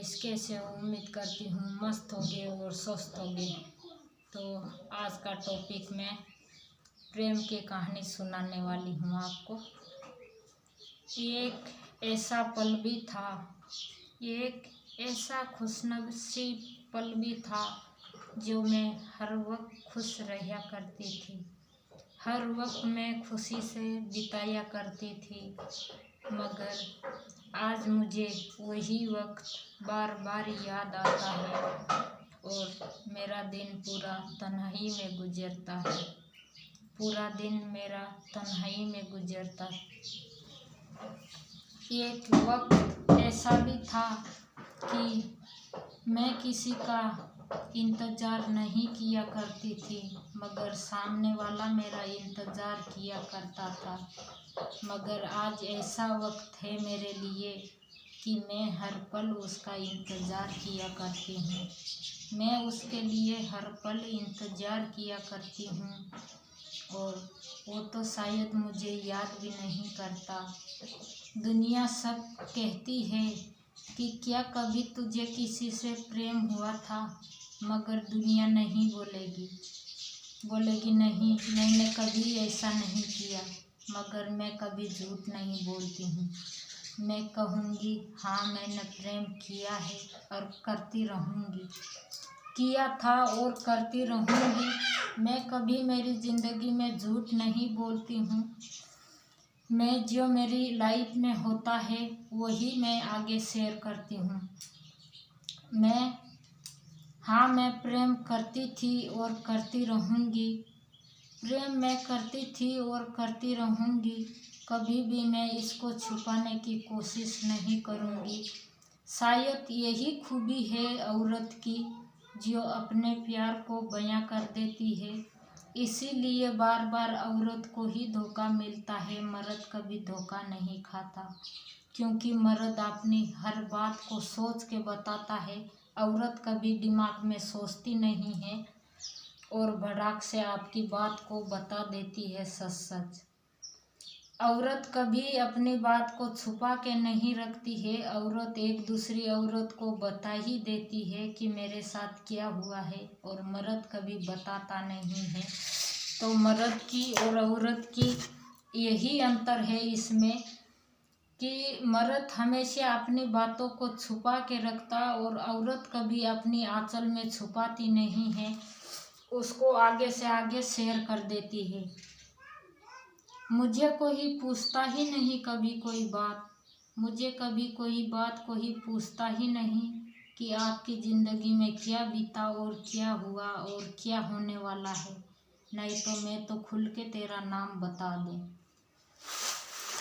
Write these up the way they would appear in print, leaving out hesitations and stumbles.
Guys, कैसे हो? उम्मीद करती हूँ मस्त होगे और स्वस्थ होगे। तो आज का टॉपिक मैं प्रेम की कहानी सुनाने वाली हूँ आपको। एक ऐसा पल भी था, एक ऐसा खुशनसीब पल भी था जो मैं हर वक्त खुश रहा करती थी, हर वक्त मैं खुशी से बिताया करती थी। मगर आज मुझे वही वक्त बार बार याद आता है और मेरा दिन पूरा तन्हाई में गुजरता है, पूरा दिन मेरा तन्हाई में गुजरता। एक वक्त ऐसा भी था कि मैं किसी का इंतज़ार नहीं किया करती थी, मगर सामने वाला मेरा इंतज़ार किया करता था। मगर आज ऐसा वक्त है मेरे लिए कि मैं हर पल उसका इंतज़ार किया करती हूँ, मैं उसके लिए हर पल इंतज़ार किया करती हूँ और वो तो शायद मुझे याद भी नहीं करता। दुनिया सब कहती है कि क्या कभी तुझे किसी से प्रेम हुआ था, मगर दुनिया नहीं बोलेगी नहीं, मैंने कभी ऐसा नहीं किया। मगर मैं कभी झूठ नहीं बोलती हूँ, मैं कहूँगी हाँ मैंने प्रेम किया है और करती रहूँगी, किया था और करती रहूँगी। मैं कभी मेरी ज़िंदगी में झूठ नहीं बोलती हूँ, मैं जो मेरी लाइफ में होता है वही मैं आगे शेयर करती हूँ। मैं प्रेम करती थी और करती रहूँगी, प्रेम मैं करती थी और करती रहूँगी। कभी भी मैं इसको छुपाने की कोशिश नहीं करूँगी। शायद यही खूबी है औरत की, जो अपने प्यार को बयां कर देती है। इसीलिए बार बार औरत को ही धोखा मिलता है, मर्द कभी धोखा नहीं खाता, क्योंकि मर्द अपनी हर बात को सोच के बताता है, औरत कभी दिमाग में सोचती नहीं है और भड़ाक से आपकी बात को बता देती है सच। औरत कभी अपनी बात को छुपा के नहीं रखती है, औरत एक दूसरी औरत को बता ही देती है कि मेरे साथ क्या हुआ है, और मर्द कभी बताता नहीं है। तो मर्द की और औरत की यही अंतर है इसमें कि मर्द हमेशा अपनी बातों को छुपा के रखता और औरत कभी अपनी आंचल में छुपाती नहीं है, उसको आगे से आगे शेयर कर देती है। मुझे कोई पूछता ही नहीं कभी कोई बात, मुझे कभी कोई बात कोई पूछता ही नहीं कि आपकी ज़िंदगी में क्या बीता और क्या हुआ और क्या होने वाला है, नहीं तो मैं तो खुल के तेरा नाम बता दूँ।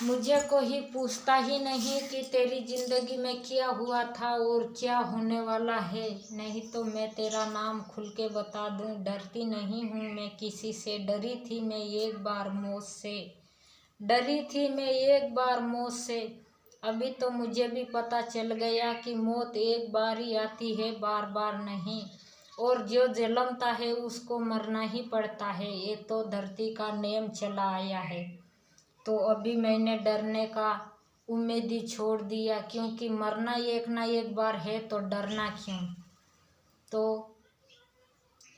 मुझे कोई पूछता ही नहीं कि तेरी ज़िंदगी में क्या हुआ था और क्या होने वाला है, नहीं तो मैं तेरा नाम खुल के बता दूं। डरती नहीं हूँ मैं किसी से, डरी थी मैं एक बार मौत से, डरी थी मैं एक बार मौत से। अभी तो मुझे भी पता चल गया कि मौत एक बार ही आती है, बार बार नहीं, और जो जन्मता है उसको मरना ही पड़ता है, ये तो धरती का नेम चला आया है। तो अभी मैंने डरने का उम्मीद ही छोड़ दिया, क्योंकि मरना एक ना एक बार है, तो डरना क्यों। तो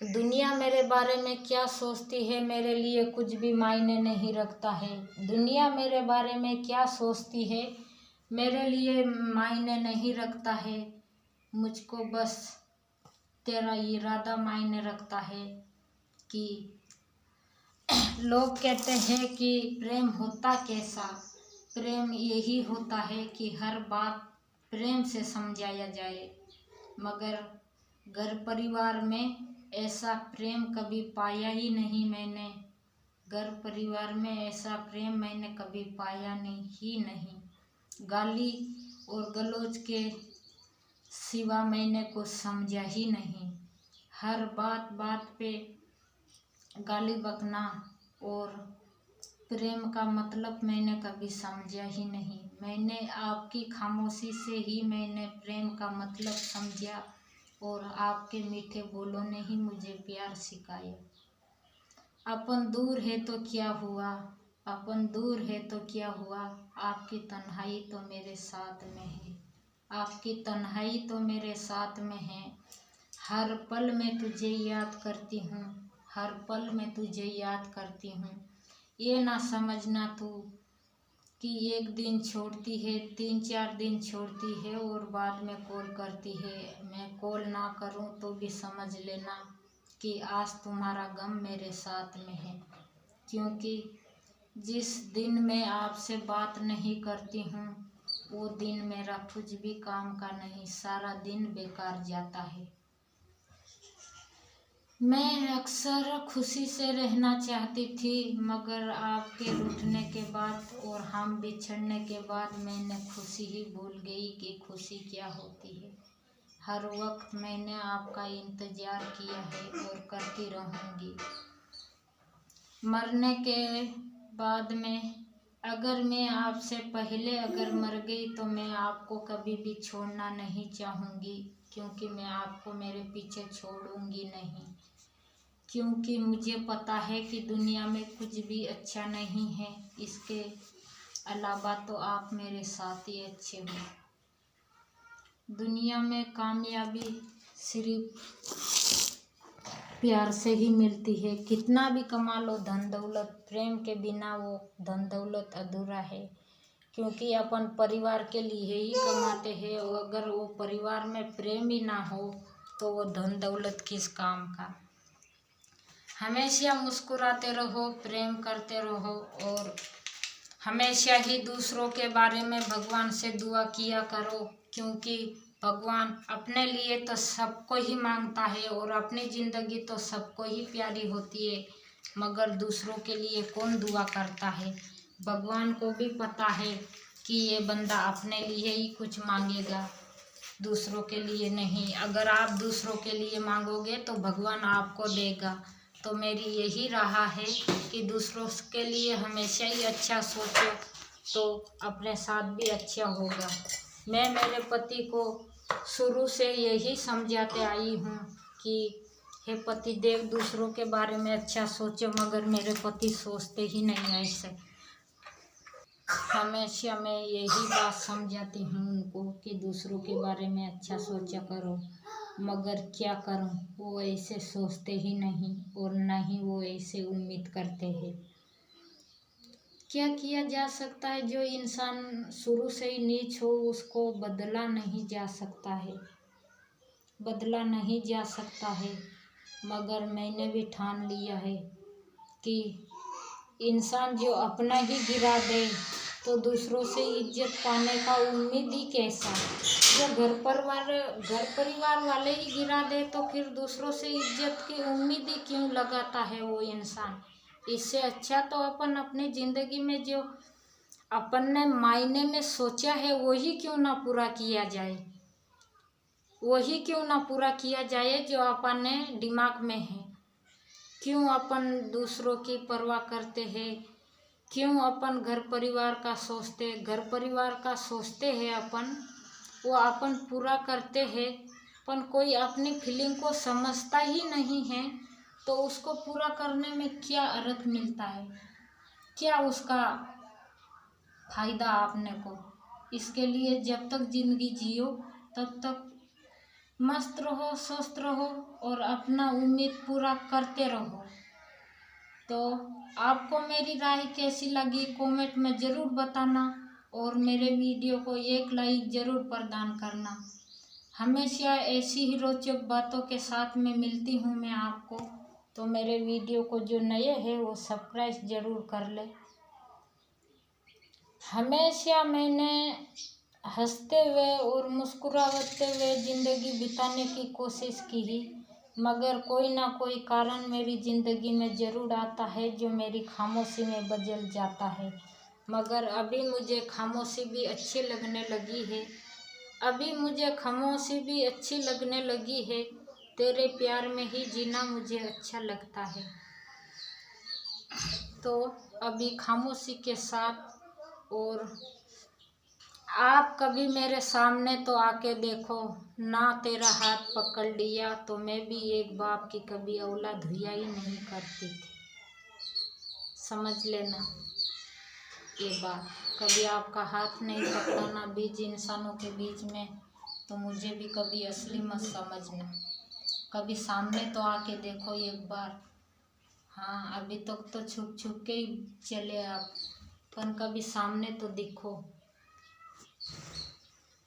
दुनिया मेरे बारे में क्या सोचती है मेरे लिए कुछ भी मायने नहीं रखता है, दुनिया मेरे बारे में क्या सोचती है मेरे लिए मायने नहीं रखता है। मुझको बस तेरा इरादा मायने रखता है। कि लोग कहते हैं कि प्रेम होता कैसा, प्रेम यही होता है कि हर बात प्रेम से समझाया जाए, मगर घर परिवार में ऐसा प्रेम कभी पाया ही नहीं मैंने, घर परिवार में ऐसा प्रेम मैंने कभी पाया नहीं। गाली और गलौज के सिवा मैंने कुछ समझा ही नहीं, हर बात पे गाली बकना और प्रेम का मतलब मैंने कभी समझा ही नहीं। मैंने आपकी खामोशी से ही मैंने प्रेम का मतलब समझा, और आपके मीठे बोलों ने ही मुझे प्यार सिखाया। अपन दूर है तो क्या हुआ, अपन दूर है तो क्या हुआ, आपकी तन्हाई तो मेरे साथ में है। आपकी तन्हाई तो मेरे साथ में है। हर पल मैं तुझे याद करती हूँ, हर पल मैं तुझे याद करती हूँ। ये ना समझना तू कि एक दिन छोड़ती है, 3-4 दिन छोड़ती है और बाद में कॉल करती है। मैं कॉल ना करूं तो भी समझ लेना कि आज तुम्हारा गम मेरे साथ में है। क्योंकि जिस दिन मैं आपसे बात नहीं करती हूँ वो दिन मेरा कुछ भी काम का नहीं, सारा दिन बेकार जाता है। मैं अक्सर खुशी से रहना चाहती थी, मगर आपके रूठने के बाद और हम बिछड़ने के बाद मैंने खुशी ही भूल गई कि खुशी क्या होती है। हर वक्त मैंने आपका इंतज़ार किया है और करती रहूँगी। मरने के बाद में अगर मैं आपसे पहले अगर मर गई तो मैं आपको कभी भी छोड़ना नहीं चाहूँगी, क्योंकि मैं आपको मेरे पीछे छोड़ूंगी नहीं। क्योंकि मुझे पता है कि दुनिया में कुछ भी अच्छा नहीं है, इसके अलावा तो आप मेरे साथ ही अच्छे हो। दुनिया में कामयाबी सिर्फ प्यार से ही मिलती है। कितना भी कमा लो धन दौलत, प्रेम के बिना वो धन दौलत अधूरा है। क्योंकि अपन परिवार के लिए ही कमाते हैं और अगर वो परिवार में प्रेम ही ना हो तो वो धन दौलत किस काम का। हमेशा मुस्कुराते रहो, प्रेम करते रहो और हमेशा ही दूसरों के बारे में भगवान से दुआ किया करो। क्योंकि भगवान अपने लिए तो सबको ही मांगता है और अपनी ज़िंदगी तो सबको ही प्यारी होती है, मगर दूसरों के लिए कौन दुआ करता है। भगवान को भी पता है कि ये बंदा अपने लिए ही कुछ मांगेगा, दूसरों के लिए नहीं। अगर आप दूसरों के लिए मांगोगे तो भगवान आपको देगा। तो मेरी यही राह है कि दूसरों के लिए हमेशा ही अच्छा सोचो तो अपने साथ भी अच्छा होगा। मैं मेरे पति को शुरू से यही समझाते आई हूँ कि हे पति देव, दूसरों के बारे में अच्छा सोचो, मगर मेरे पति सोचते ही नहीं ऐसे। हमेशा मैं यही बात समझाती हूँ उनको कि दूसरों के बारे में अच्छा सोचा करो, मगर क्या करूँ, वो ऐसे सोचते ही नहीं और ना ही वो ऐसे उम्मीद करते हैं। क्या किया जा सकता है? जो इंसान शुरू से ही नीच हो उसको बदला नहीं जा सकता है, बदला नहीं जा सकता है। मगर मैंने भी ठान लिया है कि इंसान जो अपना ही गिरा दे तो दूसरों से इज्जत पाने का उम्मीद ही कैसा। जो घर परिवार वाले ही गिरा दे तो फिर दूसरों से इज्जत की उम्मीद ही क्यों लगाता है वो इंसान। इससे अच्छा तो अपन अपनी ज़िंदगी में जो अपन ने मायने में सोचा है वही क्यों ना पूरा किया जाए, वही क्यों ना पूरा किया जाए जो अपन ने दिमाग में है। क्यों अपन दूसरों की परवाह करते हैं, क्यों अपन घर परिवार का सोचते हैं अपन, वो अपन पूरा करते हैं। अपन कोई अपनी फीलिंग को समझता ही नहीं है तो उसको पूरा करने में क्या अर्थ मिलता है, क्या उसका फायदा आपने को। इसके लिए जब तक जिंदगी जियो तब तक मस्त रहो, स्वस्थ रहो और अपना उम्मीद पूरा करते रहो। तो आपको मेरी राय कैसी लगी कमेंट में ज़रूर बताना और मेरे वीडियो को एक लाइक ज़रूर प्रदान करना। हमेशा ऐसी ही रोचक बातों के साथ में मिलती हूँ मैं आपको। तो मेरे वीडियो को जो नए हैं वो सब्सक्राइब ज़रूर कर ले। हमेशा मैंने हंसते हुए और मुस्कुराते हुए ज़िंदगी बिताने की कोशिश की ही, मगर कोई ना कोई कारण मेरी ज़िंदगी में ज़रूर आता है जो मेरी खामोशी में बदल जाता है। मगर अभी मुझे खामोशी भी अच्छी लगने लगी है, अभी मुझे खामोशी भी अच्छी लगने लगी है। तेरे प्यार में ही जीना मुझे अच्छा लगता है। तो अभी खामोशी के साथ, और आप कभी मेरे सामने तो आके देखो ना, तेरा हाथ पकड़ लिया तो मैं भी एक बाप की कभी औलाद हुआ ही नहीं करती थी, समझ लेना। ये बात। कभी आपका हाथ नहीं पकड़ाना बीच इंसानों के बीच में, तो मुझे भी कभी असली मत समझना। कभी सामने तो आके देखो एक बार। हाँ, अभी तक तो छुप छुप के ही चले आप, पर कभी सामने तो दिखो।